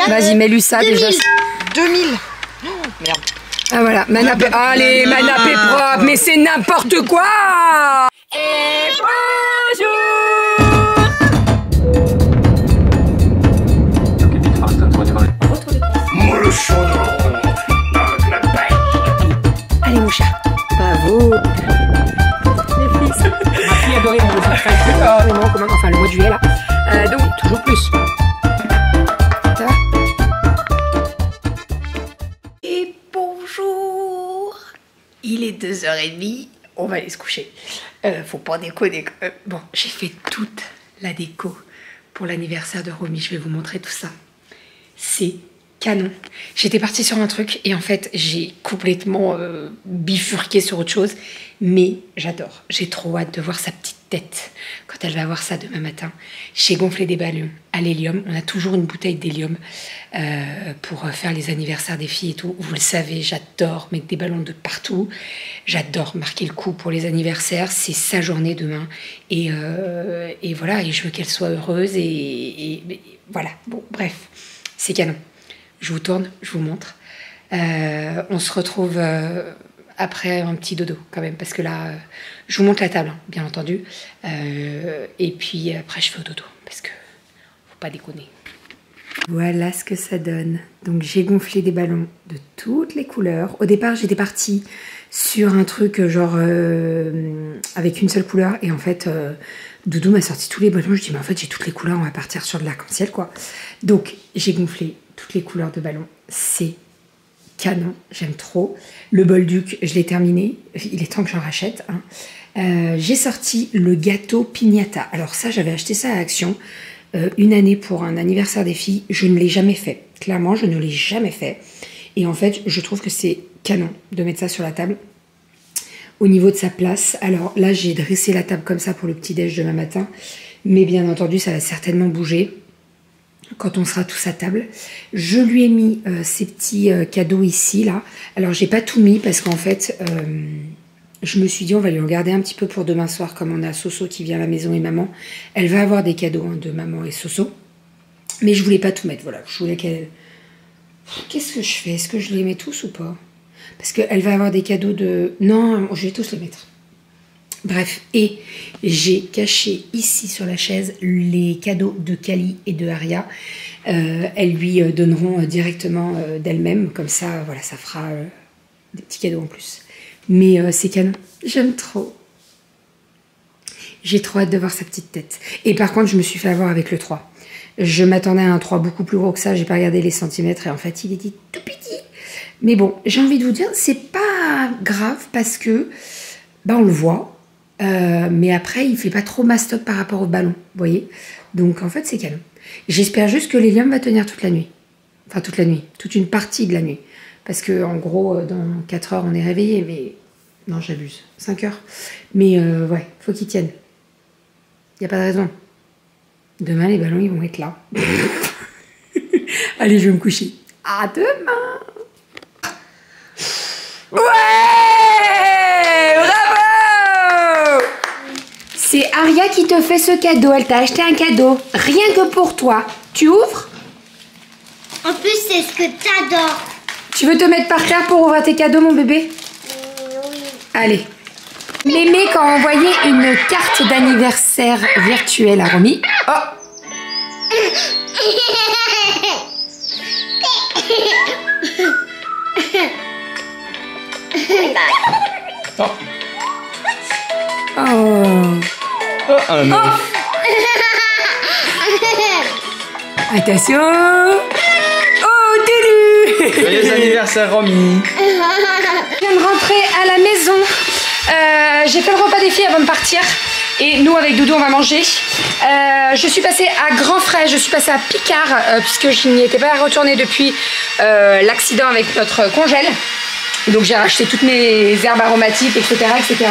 Vas-y, mets-lui ça 2000. déjà. 2000. Oh, merde. Ah voilà, Manapé. Allez, Manapé propre, mais c'est n'importe quoi. Et bonjour. Allez mon chat, bravo. Les fils. Ma fille adorait mon dessin. Enfin le mois de juillet là. Donc toujours plus. Ça va? Et bonjour. Il est 2h30. On va aller se coucher. Faut pas déconner. Bon, j'ai fait toute la déco pour l'anniversaire de Romy. Je vais vous montrer tout ça. C'est canon. J'étais partie sur un truc et en fait j'ai complètement bifurqué sur autre chose, mais j'adore. J'ai trop hâte de voir sa petite tête quand elle va voir ça demain matin. J'ai gonflé des ballons à l'hélium. On a toujours une bouteille d'hélium pour faire les anniversaires des filles et tout. Vous le savez, j'adore mettre des ballons de partout. J'adore marquer le coup pour les anniversaires. C'est sa journée demain et voilà, et je veux qu'elle soit heureuse et voilà. Bon, bref, c'est canon. Je vous tourne, je vous montre. On se retrouve après un petit dodo quand même, parce que là, je vous montre la table, hein, bien entendu. Et puis après, je fais au dodo, parce que faut pas déconner. Voilà ce que ça donne. Donc j'ai gonflé des ballons de toutes les couleurs. Au départ, j'étais partie sur un truc genre avec une seule couleur. Et en fait, Doudou m'a sorti tous les ballons. Je dis, mais en fait, j'ai toutes les couleurs, on va partir sur de l'arc-en-ciel, quoi. Donc j'ai gonflé toutes les couleurs de ballons. C'est canon, j'aime trop. Le Bolduc, je l'ai terminé. Il est temps que j'en rachète. Hein. J'ai sorti le gâteau piñata. Alors ça, j'avais acheté ça à Action une année pour un anniversaire des filles. Je ne l'ai jamais fait. Clairement, je ne l'ai jamais fait. Et en fait, je trouve que c'est canon de mettre ça sur la table. Au niveau de sa place, alors là, j'ai dressé la table comme ça pour le petit-déj demain matin. Mais bien entendu, ça va certainement bouger quand on sera tous à table. Je lui ai mis ces petits cadeaux ici, là. Alors, j'ai pas tout mis parce qu'en fait, je me suis dit, on va lui en garder un petit peu pour demain soir, comme on a Soso qui vient à la maison et maman. Elle va avoir des cadeaux hein, de maman et Soso. Mais je voulais pas tout mettre, voilà. Je voulais qu'elle... Qu'est-ce que je fais? Est-ce que je les mets tous ou pas? Parce qu'elle va avoir des cadeaux de... Non, je vais tous les mettre. Bref, et j'ai caché ici sur la chaise les cadeaux de Kali et de Aria. Elles lui donneront directement d'elles-mêmes, comme ça, voilà, ça fera des petits cadeaux en plus. Mais c'est canon, j'aime trop. J'ai trop hâte de voir sa petite tête. Et par contre, je me suis fait avoir avec le 3. Je m'attendais à un 3 beaucoup plus gros que ça, j'ai pas regardé les centimètres et en fait, il était tout petit. Mais bon, j'ai envie de vous dire, c'est pas grave parce que, bah, on le voit. Mais après, il fait pas trop mastoc par rapport au ballon, vous voyez. Donc, en fait, c'est canon. J'espère juste que l'hélium va tenir toute la nuit. Enfin, toute la nuit. Toute une partie de la nuit. Parce que, en gros, dans 4 heures, on est réveillé, mais... Non, j'abuse. 5 heures. Mais, ouais, faut qu'il tienne. Il n'y a pas de raison. Demain, les ballons, ils vont être là. Allez, je vais me coucher. À demain. Ouais! Bravo! C'est Aria qui te fait ce cadeau. Elle t'a acheté un cadeau. Rien que pour toi. Tu ouvres? En plus, c'est ce que t'adores. Tu veux te mettre par terre pour ouvrir tes cadeaux, mon bébé? Oui. Allez. Mémé, quand on envoyait une carte d'anniversaire virtuelle à Romy. Oh! Oh. Oh. Oh, un œuf. Attention. Oh, Télu. Joyeux anniversaire, Romy. Je viens de rentrer à la maison. J'ai fait le repas des filles avant de partir. Et nous, avec Doudou, on va manger. Je suis passée à Grand Frais, je suis passée à Picard, puisque je n'y étais pas retournée depuis l'accident avec notre congèle. Donc j'ai racheté toutes mes herbes aromatiques, etc. etc.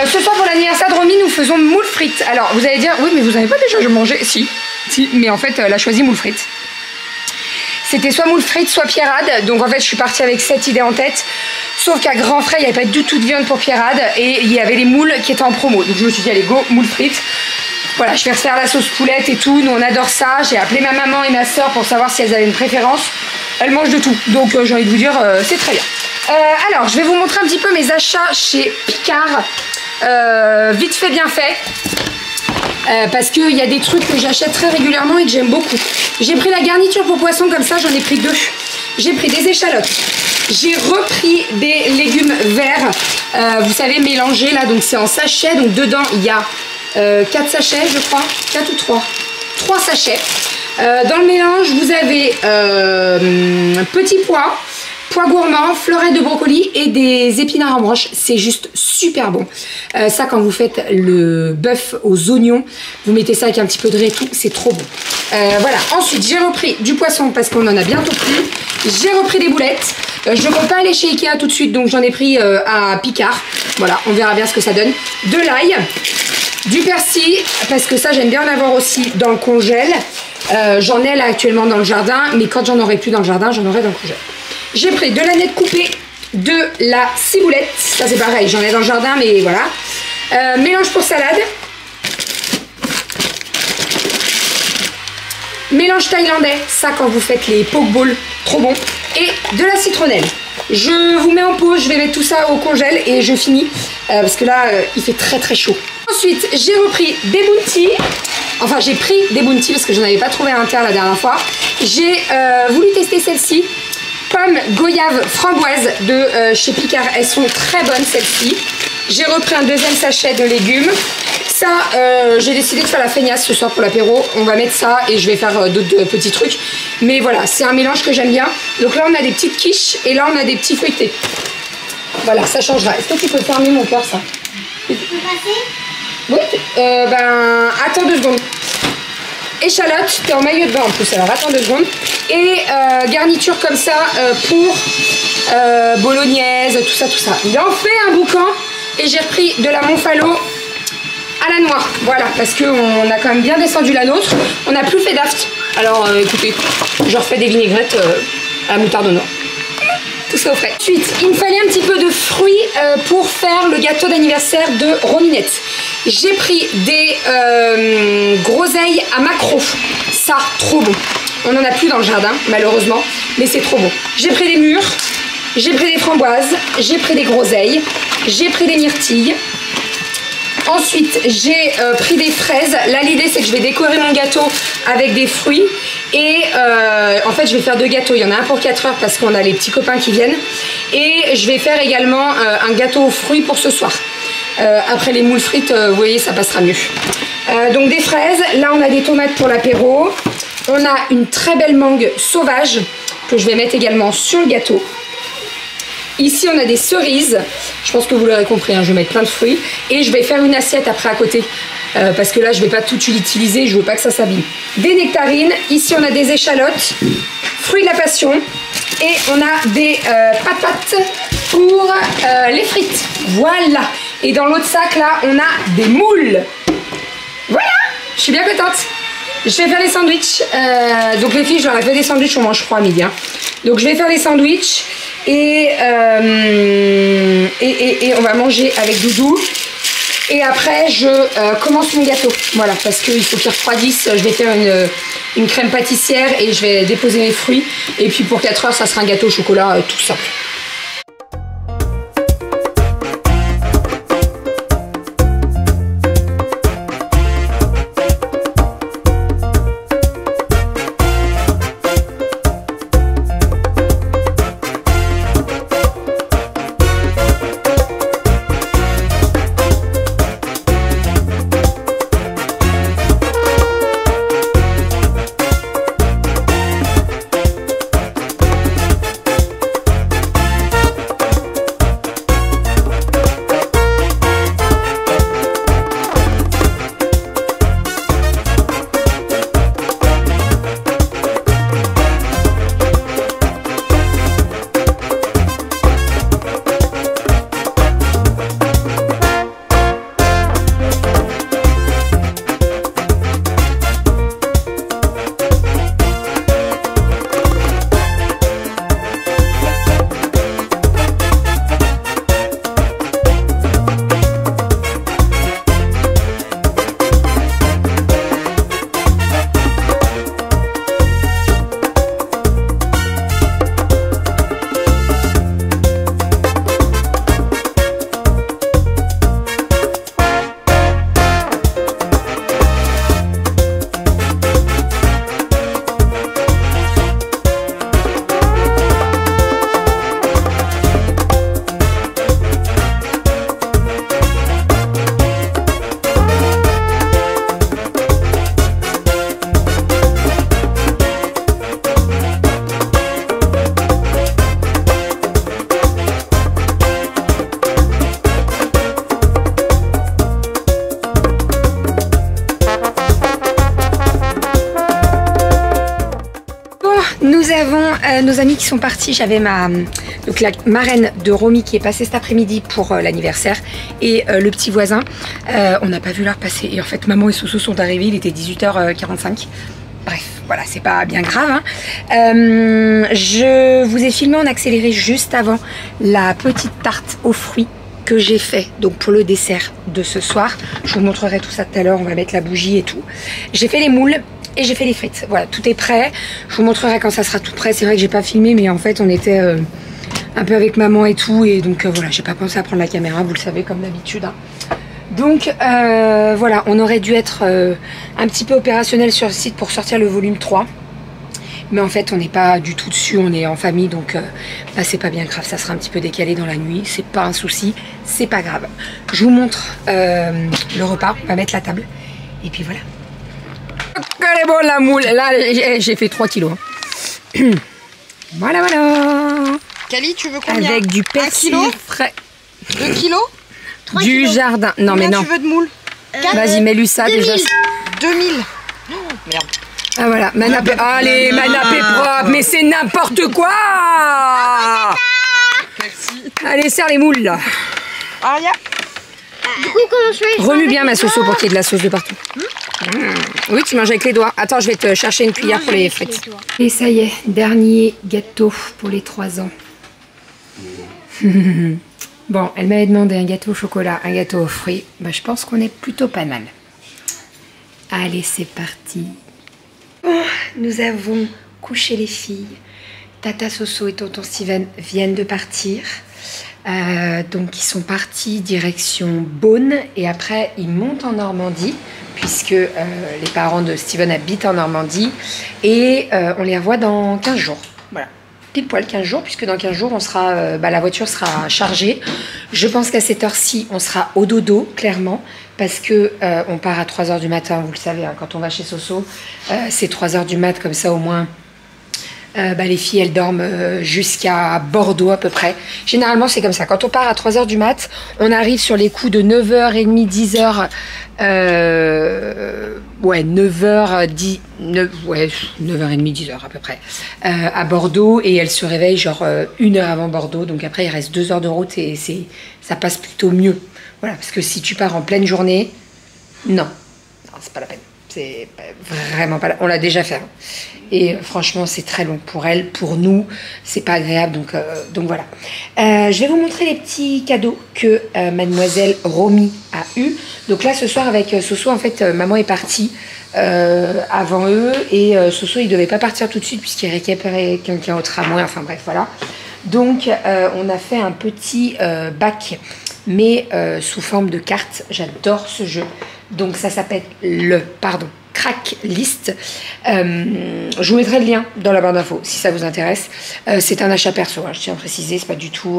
Ce soir, pour l'anniversaire de Romy, nous faisons moules frites. Alors, vous allez dire, oui, mais vous n'avez pas déjà mangé? Si, mais en fait, elle a choisi moules frites. C'était soit moules frites, soit pierrade. Donc en fait, je suis partie avec cette idée en tête. Sauf qu'à Grand Frais, il n'y avait pas du tout de viande pour pierrade. Et il y avait les moules qui étaient en promo. Donc je me suis dit, allez, go, moules frites. Voilà, je vais refaire la sauce poulette et tout. Nous, on adore ça. J'ai appelé ma maman et ma soeur pour savoir si elles avaient une préférence. Elles mangent de tout. Donc, j'ai envie de vous dire, c'est très bien. Alors, je vais vous montrer un petit peu mes achats chez Picard. Vite fait, bien fait. Parce qu'il y a des trucs que j'achète très régulièrement et que j'aime beaucoup. J'ai pris la garniture pour poisson, comme ça, j'en ai pris 2. J'ai pris des échalotes. J'ai repris des légumes verts, vous savez, mélangés là, donc c'est en sachet. Donc dedans, il y a 4 sachets, je crois, 4 ou 3. 3 sachets. Dans le mélange, vous avez petits pois, pois gourmands, fleurettes de brocoli et des épinards en broche. C'est juste super bon. Ça, quand vous faites le bœuf aux oignons, vous mettez ça avec un petit peu de riz et tout, c'est trop bon. Voilà. Ensuite, j'ai repris du poisson parce qu'on en a bientôt plus. J'ai repris des boulettes. Je ne compte pas aller chez Ikea tout de suite, donc j'en ai pris à Picard. Voilà, on verra bien ce que ça donne. De l'ail, du persil, parce que ça, j'aime bien en avoir aussi dans le congèle. J'en ai là actuellement dans le jardin, mais quand j'en aurai plus dans le jardin, j'en aurai dans le congèle. J'ai pris de l'aneth coupée, de la ciboulette, ça c'est pareil, j'en ai dans le jardin, mais voilà. Mélange pour salade. Mélange thaïlandais, ça quand vous faites les poke bowls, trop bon. Et de la citronnelle. Je vous mets en pause, je vais mettre tout ça au congèle et je finis. Parce que là, il fait très très chaud. Ensuite, j'ai repris des bounty. Enfin, j'ai pris des bounty parce que je n'en avais pas trouvé à l'intérieur la dernière fois. J'ai voulu tester celle-ci. Pommes, goyave, framboise de chez Picard. Elles sont très bonnes celles-ci. J'ai repris un deuxième sachet de légumes. Ça, j'ai décidé de faire la feignasse ce soir pour l'apéro. On va mettre ça et je vais faire d'autres petits trucs. Mais voilà, c'est un mélange que j'aime bien. Donc là, on a des petites quiches et là, on a des petits feuilletés. Voilà, ça changera. Est-ce que tu peux fermer mon cœur, ça? Tu peux passer? Oui, ben, attends 2 secondes. Échalote, t'es en maillot de bain en plus, alors attends 2 secondes. Et garniture comme ça pour bolognaise, tout ça, tout ça. Il en fait un boucan et j'ai repris de la Monfalo à la noix. Voilà, parce qu'on a quand même bien descendu la nôtre. On n'a plus fait d'aft. Alors écoutez, je refais des vinaigrettes à la moutarde noire. Tout ça au frais. Ensuite, il me fallait un petit peu de fruits pour faire le gâteau d'anniversaire de Rominette. J'ai pris des groseilles à maquereau. Ça, trop bon. On n'en a plus dans le jardin, malheureusement, mais c'est trop bon. J'ai pris des mûres, j'ai pris des framboises, j'ai pris des groseilles, j'ai pris des myrtilles. Ensuite, j'ai pris des fraises. Là, l'idée, c'est que je vais décorer mon gâteau avec des fruits. Et en fait, je vais faire 2 gâteaux. Il y en a un pour 4 heures parce qu'on a les petits copains qui viennent. Et je vais faire également un gâteau aux fruits pour ce soir. Après les moules frites, vous voyez, ça passera mieux. Donc des fraises. Là, on a des tomates pour l'apéro. On a une très belle mangue sauvage que je vais mettre également sur le gâteau. Ici, on a des cerises. Je pense que vous l'aurez compris, hein, je vais mettre plein de fruits. Et je vais faire une assiette après à côté. Parce que là, je ne vais pas tout utiliser. Je ne veux pas que ça s'abîme. Des nectarines. Ici, on a des échalotes. Fruits de la passion. Et on a des patates pour les frites. Voilà. Et dans l'autre sac, là, on a des moules. Voilà. Je suis bien contente. Je vais faire les sandwichs. Donc les filles, je leur ai fait des sandwichs. On mange froid à midi. Hein. Donc je vais faire les sandwichs. Et on va manger avec Doudou. Et après, je commence mon gâteau. Voilà, parce qu'il faut qu'il refroidisse. Je vais faire une crème pâtissière et je vais déposer mes fruits. Et puis pour 4 heures, ça sera un gâteau au chocolat tout simple. nous avons nos amis qui sont partis. J'avais donc la marraine de Romy qui est passée cet après-midi pour l'anniversaire et le petit voisin. On n'a pas vu l'heure passer. Et en fait, maman et Soso sont arrivés. Il était 18h45. Bref, voilà, c'est pas bien grave. Hein. Je vous ai filmé en accéléré juste avant la petite tarte aux fruits que j'ai fait donc pour le dessert de ce soir. Je vous montrerai tout ça tout à l'heure. On va mettre la bougie et tout. J'ai fait les moules et j'ai fait les frites. Voilà, tout est prêt. Je vous montrerai quand ça sera tout prêt. C'est vrai que j'ai pas filmé, mais en fait, on était un peu avec maman et tout. Et donc voilà, j'ai pas pensé à prendre la caméra. Vous le savez, comme d'habitude. Hein. Donc voilà, on aurait dû être un petit peu opérationnel sur le site pour sortir le volume 3. Mais en fait, on n'est pas du tout dessus, on est en famille, donc bah, c'est pas bien grave. Ça sera un petit peu décalé dans la nuit, c'est pas un souci, c'est pas grave. Je vous montre le repas, on va mettre la table. Et puis voilà. Elle est bonne la moule, là j'ai fait 3 kilos. Voilà, voilà. Cali, tu veux combien? Avec du persil frais. 2 kilos? Du kilos. jardin. Non mais Combien non. tu veux de moules? Vas-y, mets-lui ça 2000. déjà. 2000. Oh, merde. Ah voilà, manapé. Allez, manapé propre, mais c'est n'importe quoi. Merci. Allez, serre les moules là. Ah, ya. Du coup, comment je fais? Remue bien ma sauce pour qu'il y ait de la sauce de partout. Oui, tu manges avec les doigts. Attends, je vais te chercher une cuillère pour les frites. Et ça y est, dernier gâteau pour les 3 ans. Bon, elle m'avait demandé un gâteau au chocolat, un gâteau aux fruits. Bah, je pense qu'on est plutôt pas mal. Allez, c'est parti. Oh, nous avons couché les filles. Tata Soso et tonton Steven viennent de partir. Donc ils sont partis direction Beaune et après ils montent en Normandie puisque les parents de Steven habitent en Normandie et on les revoit dans 15 jours. Voilà, pile poil 15 jours puisque dans 15 jours on sera, la voiture sera chargée. Je pense qu'à cette heure-ci on sera au dodo clairement parce que on part à 3h du matin, vous le savez, hein, quand on va chez Soso c'est 3h du mat comme ça au moins. Les filles elles dorment jusqu'à Bordeaux à peu près. Généralement c'est comme ça, quand on part à 3h du mat, on arrive sur les coups de 9h30, 10h, 9h30, 10h à peu près, à Bordeaux et elle se réveille genre 1 heure avant Bordeaux, donc après il reste 2 heures de route et ça passe plutôt mieux. Voilà, parce que si tu pars en pleine journée, non c'est pas la peine. C'est vraiment pas là. On l'a déjà fait. Hein. Et franchement, c'est très long pour elle. Pour nous, c'est pas agréable. Donc voilà. Je vais vous montrer les petits cadeaux que mademoiselle Romy a eu. Donc là, ce soir, avec Soso, en fait, maman est partie avant eux. Et Soso, il devait pas partir tout de suite puisqu'il récupérait quelqu'un au tramway. Enfin bref, voilà. Donc, on a fait un petit bac, mais sous forme de carte. J'adore ce jeu. Donc ça s'appelle Crack List. Je vous mettrai le lien dans la barre d'infos si ça vous intéresse. C'est un achat perso, hein, je tiens à préciser, c'est pas du tout...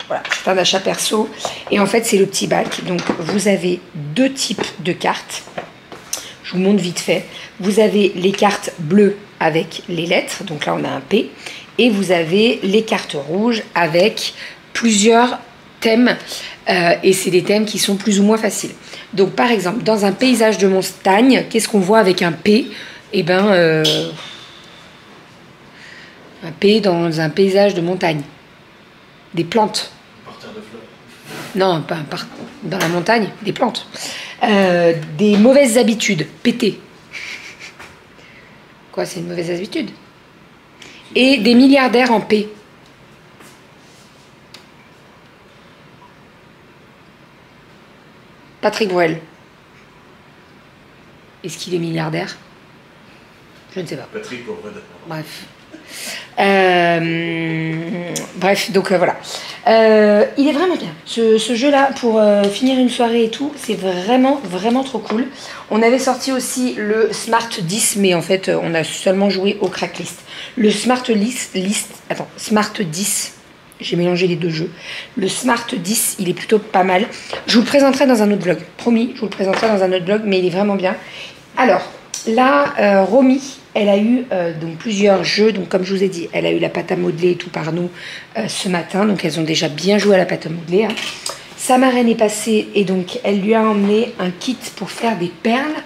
voilà, c'est un achat perso. Et en fait, c'est le petit bac. Donc vous avez 2 types de cartes. Je vous montre vite fait. Vous avez les cartes bleues avec les lettres. Donc là, on a un P. Et vous avez les cartes rouges avec plusieurs thèmes. Et c'est des thèmes qui sont plus ou moins faciles. Donc par exemple, dans un paysage de montagne, qu'est-ce qu'on voit avec un P? Eh ben, un P dans un paysage de montagne. Des plantes. Parterre de fleurs. Non, pas dans la montagne, des plantes. Des mauvaises habitudes, péter. Quoi, c'est une mauvaise habitude? Et des milliardaires en P. Patrick Bruel. Est-ce qu'il est milliardaire? Je ne sais pas. Patrick Bruel. Bref. Bref, donc voilà. Il est vraiment bien. Ce jeu-là, pour finir une soirée et tout, c'est vraiment, vraiment trop cool. On avait sorti aussi le Smart 10, mais en fait, on a seulement joué au Crack List. Le Smart 10, j'ai mélangé les deux jeux. Le Smart 10, il est plutôt pas mal. Je vous le présenterai dans un autre vlog. Promis, je vous le présenterai dans un autre vlog, mais il est vraiment bien. Alors, là, Romy, elle a eu donc plusieurs jeux. Donc, comme je vous ai dit, elle a eu la pâte à modeler et tout par nous ce matin. Donc, elles ont déjà bien joué à la pâte à modeler. Hein. Sa marraine est passée et donc, elle lui a emmené un kit pour faire des perles.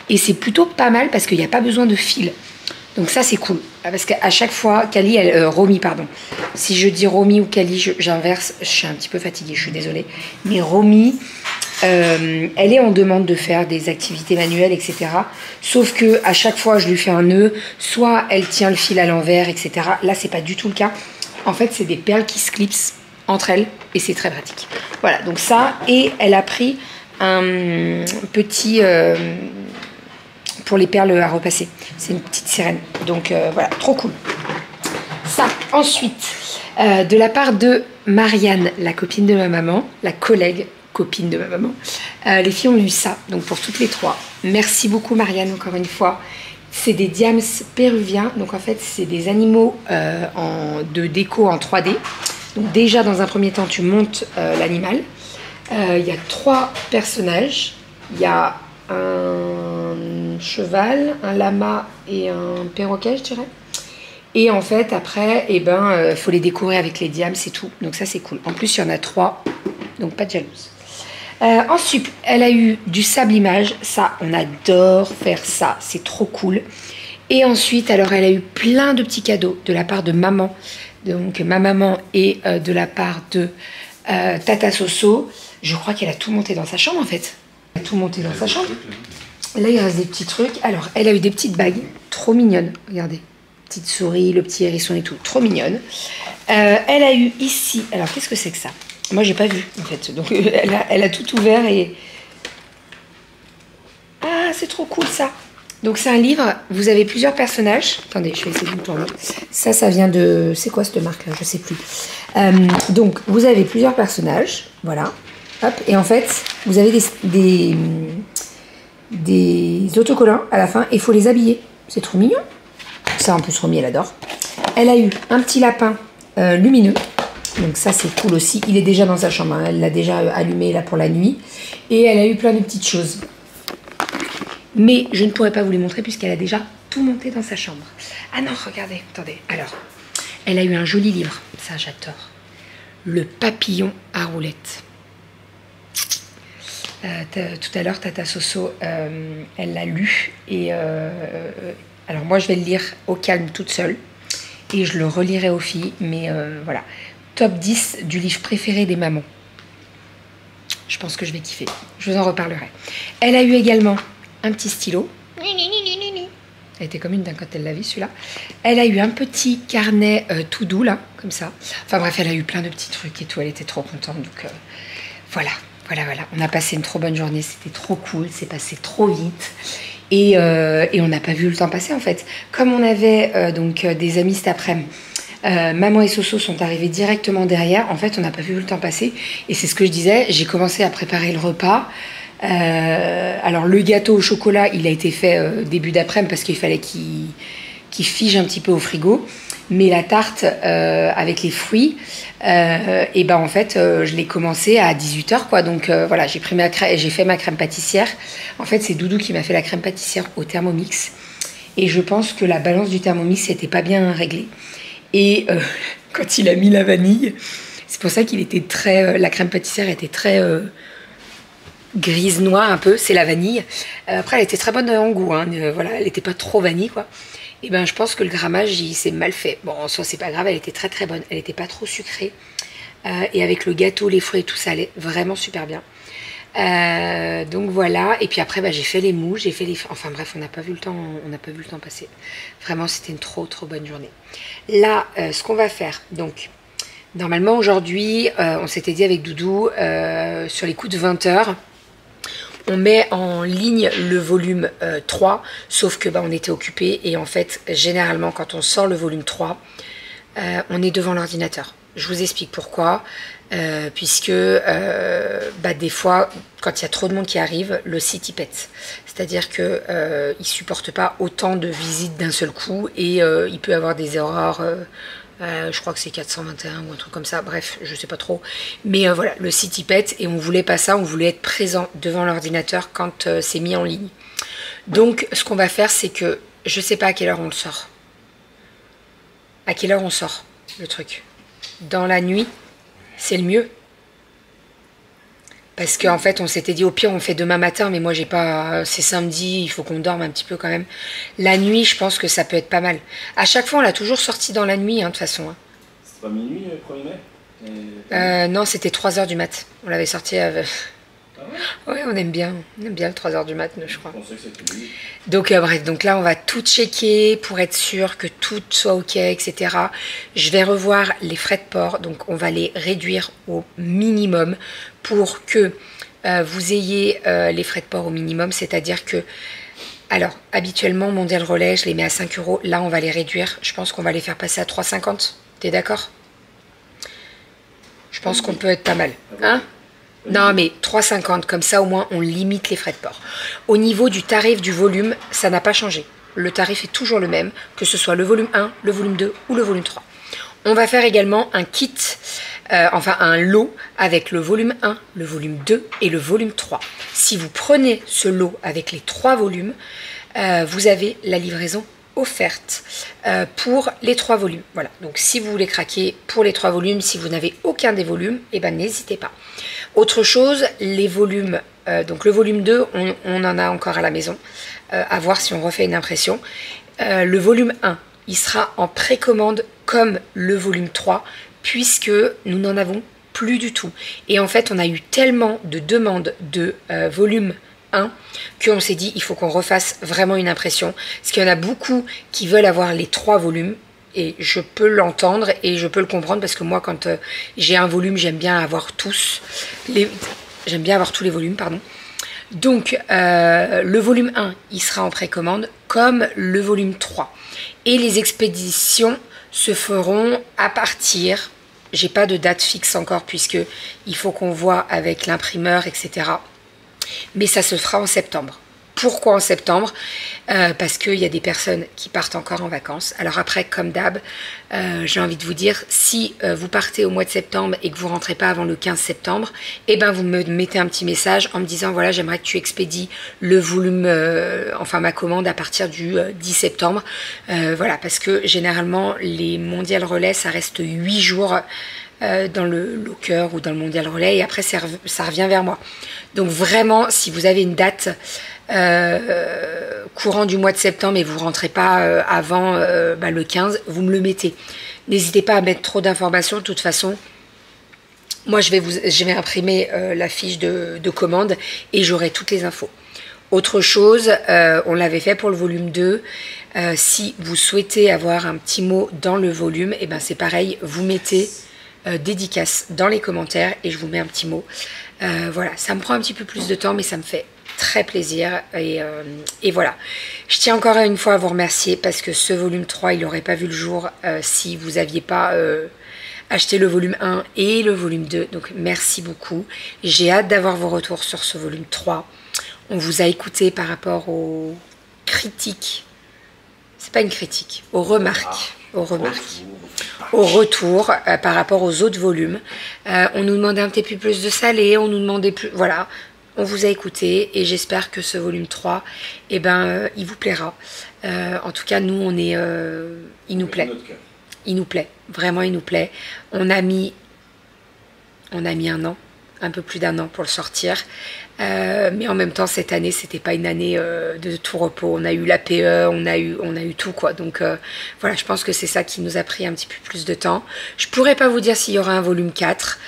Et c'est plutôt pas mal parce qu'il n'y a pas besoin de fil. Donc ça c'est cool, parce qu'à chaque fois, Kali, Romy pardon, si je dis Romy ou Kali, j'inverse, je suis un petit peu fatiguée, je suis désolée, mais Romy, elle est en demande de faire des activités manuelles, etc. Sauf que à chaque fois, je lui fais un nœud, soit elle tient le fil à l'envers, etc. Là, c'est pas du tout le cas. En fait, c'est des perles qui se clipsent entre elles et c'est très pratique. Voilà, donc ça, et elle a pris un petit... pour les perles à repasser. C'est une petite sirène. Donc voilà, trop cool. Ça, ensuite, de la part de Marianne, la copine de ma maman, la collègue copine de ma maman, les filles ont eu ça, donc pour toutes les trois. Merci beaucoup Marianne, encore une fois. C'est des diams péruviens, donc en fait c'est des animaux de déco en 3D. Donc déjà dans un premier temps tu montes l'animal. Il y a 3 personnages. Il y a un cheval, un lama et un perroquet, je dirais. Et en fait, après, faut les décorer avec les diams, c'est tout. Donc ça, c'est cool. En plus, il y en a 3, donc pas de jalouse. Ensuite, elle a eu du sable image. Ça, on adore faire ça. C'est trop cool. Et ensuite, alors, elle a eu plein de petits cadeaux de la part de maman. Donc, ma maman et de la part de Tata Soso. Je crois qu'elle a tout monté dans sa chambre, en fait. Elle a tout monté dans sa chambre. Là, il reste des petits trucs. Alors, elle a eu des petites bagues trop mignonnes. Regardez. Petite souris, le petit hérisson et tout. Trop mignonne. Elle a eu ici... Alors, qu'est-ce que c'est que ça? Moi, j'ai pas vu, en fait. Donc, elle a tout ouvert et... Ah, c'est trop cool, ça. Donc, c'est un livre. Vous avez plusieurs personnages. Attendez, je vais essayer de me tourner. Ça vient de... C'est quoi cette marque-là? Je sais plus. Donc, vous avez plusieurs personnages. Voilà. Hop. Et en fait, vous avez des autocollants à la fin. Et il faut les habiller. C'est trop mignon. Ça, en plus, Romy, elle adore. Elle a eu un petit lapin lumineux. Donc ça, c'est cool aussi. Il est déjà dans sa chambre. Hein. Elle l'a déjà allumé là pour la nuit. Et elle a eu plein de petites choses. Mais je ne pourrais pas vous les montrer puisqu'elle a déjà tout monté dans sa chambre. Ah non, regardez. Attendez. Alors, elle a eu un joli livre. Ça, j'adore. Le papillon à roulettes. Tout à l'heure, Tata Soso, elle l'a lu. Et... alors moi je vais le lire au calme toute seule et je le relirai aux filles, mais voilà. Top 10 du livre préféré des mamans. Je pense que je vais kiffer. Je vous en reparlerai. Elle a eu également un petit stylo. Elle était comme une dingue quand elle l'a vu celui-là. Elle a eu un petit carnet tout doux là, comme ça. Enfin bref, elle a eu plein de petits trucs et tout. Elle était trop contente. Donc voilà. On a passé une trop bonne journée. C'était trop cool. C'est passé trop vite. Et on n'a pas vu le temps passer en fait. Comme on avait donc des amis cet après-midi, maman et Soso sont arrivés directement derrière. En fait, on n'a pas vu le temps passer. Et c'est ce que je disais, j'ai commencé à préparer le repas. Alors le gâteau au chocolat, il a été fait début d'après-midi parce qu'il fallait qu'il fige un petit peu au frigo. Mais la tarte avec les fruits, et ben en fait, je l'ai commencé à 18 h quoi. Donc voilà, j'ai fait ma crème pâtissière. En fait, c'est Doudou qui m'a fait la crème pâtissière au Thermomix. Et je pense que la balance du Thermomix n'était pas bien réglée. Et quand il a mis la vanille, c'est pour ça qu'il était très... la crème pâtissière était très grise noire un peu, c'est la vanille. Après, elle était très bonne en goût, hein, voilà, elle n'était pas trop vanille quoi. Et ben je pense que le grammage il s'est mal fait. Bon, en soi c'est pas grave, elle était très très bonne, elle n'était pas trop sucrée. Et avec le gâteau, les fruits et tout, ça allait vraiment super bien. Donc voilà, et puis après j'ai fait les mous, j'ai fait les... Enfin bref, on n'a pas vu le temps passer. Vraiment, c'était une trop bonne journée. Là, ce qu'on va faire, donc, normalement aujourd'hui, on s'était dit avec Doudou, sur les coups de 20 h, on met en ligne le volume 3, sauf que on était occupé et en fait, généralement, quand on sort le volume 3, on est devant l'ordinateur. Je vous explique pourquoi. Puisque des fois, quand il y a trop de monde qui arrive, le site il pète. C'est-à-dire que il supporte pas autant de visites d'un seul coup et il peut avoir des erreurs. Je crois que c'est 421 ou un truc comme ça. Bref, je sais pas trop. Mais voilà, le site il pète et on voulait pas ça. On voulait être présent devant l'ordinateur quand c'est mis en ligne. Donc, ce qu'on va faire, c'est que je sais pas à quelle heure on le sort. À quelle heure on sort le truc? Dans la nuit? C'est le mieux. Parce qu'en fait, on s'était dit, au pire, on fait demain matin, mais moi, j'ai pas... C'est samedi, il faut qu'on dorme un petit peu quand même. La nuit, je pense que ça peut être pas mal. À chaque fois, on l'a toujours sorti dans la nuit, hein, de toute façon. Hein. C'est pas minuit, le 1er mai Non, c'était 3h du mat. On l'avait sorti... Ah ouais? Ouais, on aime bien le 3h du mat, je crois. Je pensais que c'était minuit. Donc bref, donc là on va tout checker pour être sûr que tout soit ok, etc. Je vais revoir les frais de port, donc on va les réduire au minimum pour que vous ayez les frais de port au minimum, c'est-à-dire que, alors habituellement Mondial Relais je les mets à 5 €, là on va les réduire, je pense qu'on va les faire passer à 3,50, t'es d'accord? Je pense qu'on peut être pas mal, hein? Non, mais 3,50, comme ça au moins on limite les frais de port. Au niveau du tarif du volume, ça n'a pas changé. Le tarif est toujours le même, que ce soit le volume 1, le volume 2 ou le volume 3. On va faire également un kit, enfin un lot avec le volume 1, le volume 2 et le volume 3. Si vous prenez ce lot avec les 3 volumes, vous avez la livraison offerte pour les 3 volumes. Voilà, donc si vous voulez craquer pour les 3 volumes, si vous n'avez aucun des volumes, eh ben n'hésitez pas. Autre chose, les volumes, donc le volume 2, on en a encore à la maison, à voir si on refait une impression. Le volume 1, il sera en précommande comme le volume 3, puisque nous n'en avons plus du tout. Et en fait, on a eu tellement de demandes de volume 1 qu'on s'est dit il faut qu'on refasse vraiment une impression, parce qu'il y en a beaucoup qui veulent avoir les 3 volumes. Et je peux l'entendre et je peux le comprendre parce que moi, quand j'ai un volume, j'aime bien avoir tous les volumes, pardon. Donc, le volume 1, il sera en précommande comme le volume 3. Et les expéditions se feront à partir, j'ai pas de date fixe encore puisque il faut qu'on voit avec l'imprimeur, etc. Mais ça se fera en septembre. Pourquoi en septembre? Parce qu'il y a des personnes qui partent encore en vacances. Alors après, comme d'hab, j'ai envie de vous dire, si vous partez au mois de septembre et que vous ne rentrez pas avant le 15 septembre, eh ben vous me mettez un petit message en me disant, voilà, j'aimerais que tu expédies le volume, enfin ma commande à partir du 10 septembre. Voilà, parce que généralement, les Mondial Relais, ça reste 8 jours dans le locker ou dans le Mondial Relais et après ça revient vers moi. Donc vraiment, si vous avez une date courant du mois de septembre et vous ne rentrez pas avant le 15, vous me le mettez. N'hésitez pas à mettre trop d'informations. De toute façon, moi je vais imprimer la fiche de commande et j'aurai toutes les infos. Autre chose, on l'avait fait pour le volume 2. Si vous souhaitez avoir un petit mot dans le volume, et ben c'est pareil, vous mettez dédicace dans les commentaires et je vous mets un petit mot. Voilà, ça me prend un petit peu plus de temps, mais ça me fait très plaisir et voilà. Je tiens encore une fois à vous remercier parce que ce volume 3, il n'aurait pas vu le jour si vous n'aviez pas acheté le volume 1 et le volume 2. Donc merci beaucoup. J'ai hâte d'avoir vos retours sur ce volume 3. On vous a écouté par rapport aux critiques. C'est pas une critique, aux remarques. Aux remarques. Au retour par rapport aux autres volumes. On nous demandait un petit peu plus de salé, on nous demandait plus... Voilà, on vous a écouté et j'espère que ce volume 3, eh ben, il vous plaira. En tout cas, nous, on est... il nous plaît. Il nous plaît. Vraiment, il nous plaît. On a mis un an, un peu plus d'un an pour le sortir. Mais en même temps, cette année, c'était pas une année de tout repos. On a eu l'APE, on a eu tout, quoi. Donc voilà, je pense que c'est ça qui nous a pris un petit peu plus de temps. Je pourrais pas vous dire s'il y aura un volume 4.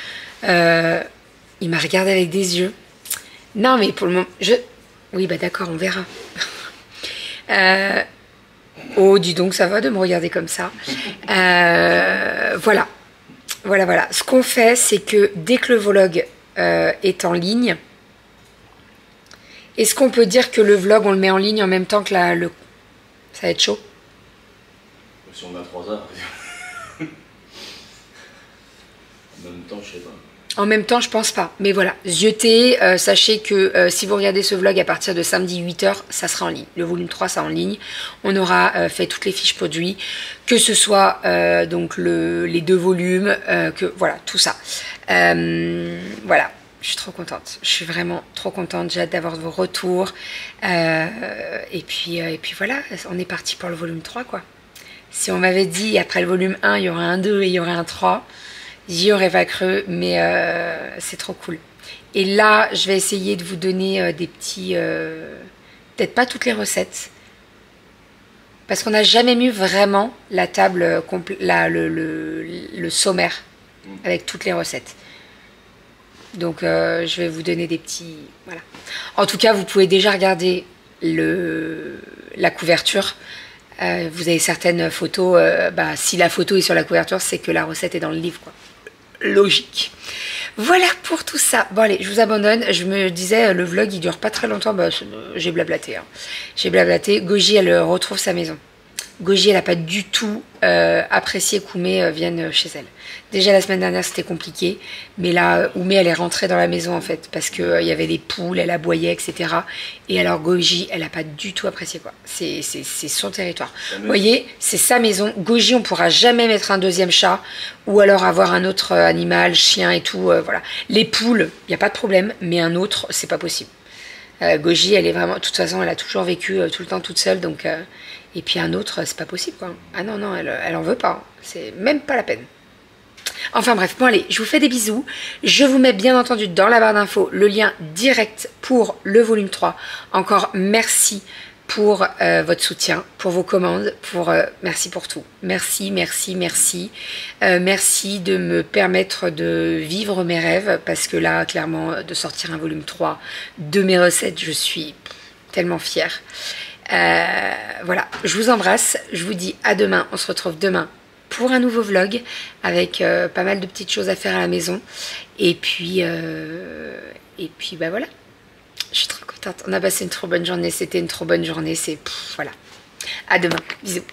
Il m'a regardé avec des yeux. Non, mais pour le moment, oui, bah d'accord, on verra. Oh, dis donc, ça va de me regarder comme ça. Voilà. Voilà. Ce qu'on fait, c'est que dès que le vlog est en ligne, est-ce qu'on peut dire que le vlog, on le met en ligne en même temps que ça va être chaud? Si on a 3 heures. En même temps, je sais pas. En même temps, je pense pas. Mais voilà, zioter, sachez que si vous regardez ce vlog à partir de samedi 8h, ça sera en ligne. Le volume 3, ça en ligne. On aura fait toutes les fiches produits, que ce soit donc les 2 volumes, voilà, tout ça. Voilà. Je suis trop contente, je suis vraiment trop contente, j'ai hâte d'avoir vos retours. Et puis voilà, on est parti pour le volume 3, quoi. Si on m'avait dit, après le volume 1, il y aurait un 2 et il y aurait un 3, j'y aurais pas cru, mais c'est trop cool. Et là, je vais essayer de vous donner des petits... peut-être pas toutes les recettes. Parce qu'on n'a jamais mis vraiment la table, le sommaire avec toutes les recettes. Donc, je vais vous donner des petits... Voilà. En tout cas, vous pouvez déjà regarder la couverture. Vous avez certaines photos. Si la photo est sur la couverture, c'est que la recette est dans le livre, quoi. Logique. Voilà pour tout ça. Bon allez, je vous abandonne. Je me disais, le vlog il dure pas très longtemps. J'ai blablaté. Hein. J'ai blablaté. Goji, elle retrouve sa maison. Goji, elle n'a pas du tout apprécié qu'Oumé vienne chez elle. Déjà la semaine dernière c'était compliqué, mais là Oumé elle est rentrée dans la maison en fait parce que il y avait des poules, elle aboyait, etc. Et alors Goji, elle n'a pas du tout apprécié quoi. C'est son territoire. Vous voyez, c'est sa maison. Goji, on pourra jamais mettre un deuxième chat ou alors avoir un autre animal, chien et tout. Voilà. Les poules, il n'y a pas de problème, mais un autre, c'est pas possible. Goji, elle est vraiment, de toute façon, elle a toujours vécu tout le temps toute seule, donc. Et puis un autre, c'est pas possible quoi. Ah non, non, elle en veut pas. C'est même pas la peine. Enfin bref, bon allez, je vous fais des bisous. Je vous mets bien entendu dans la barre d'infos le lien direct pour le volume 3. Encore merci pour votre soutien, pour vos commandes, merci pour tout. Merci, merci, merci. Merci de me permettre de vivre mes rêves parce que là, clairement, de sortir un volume 3 de mes recettes, je suis tellement fière. Voilà, je vous embrasse, je vous dis à demain, on se retrouve demain pour un nouveau vlog avec pas mal de petites choses à faire à la maison et puis bah voilà, je suis trop contente, on a passé une trop bonne journée, c'était une trop bonne journée, voilà, à demain, bisous.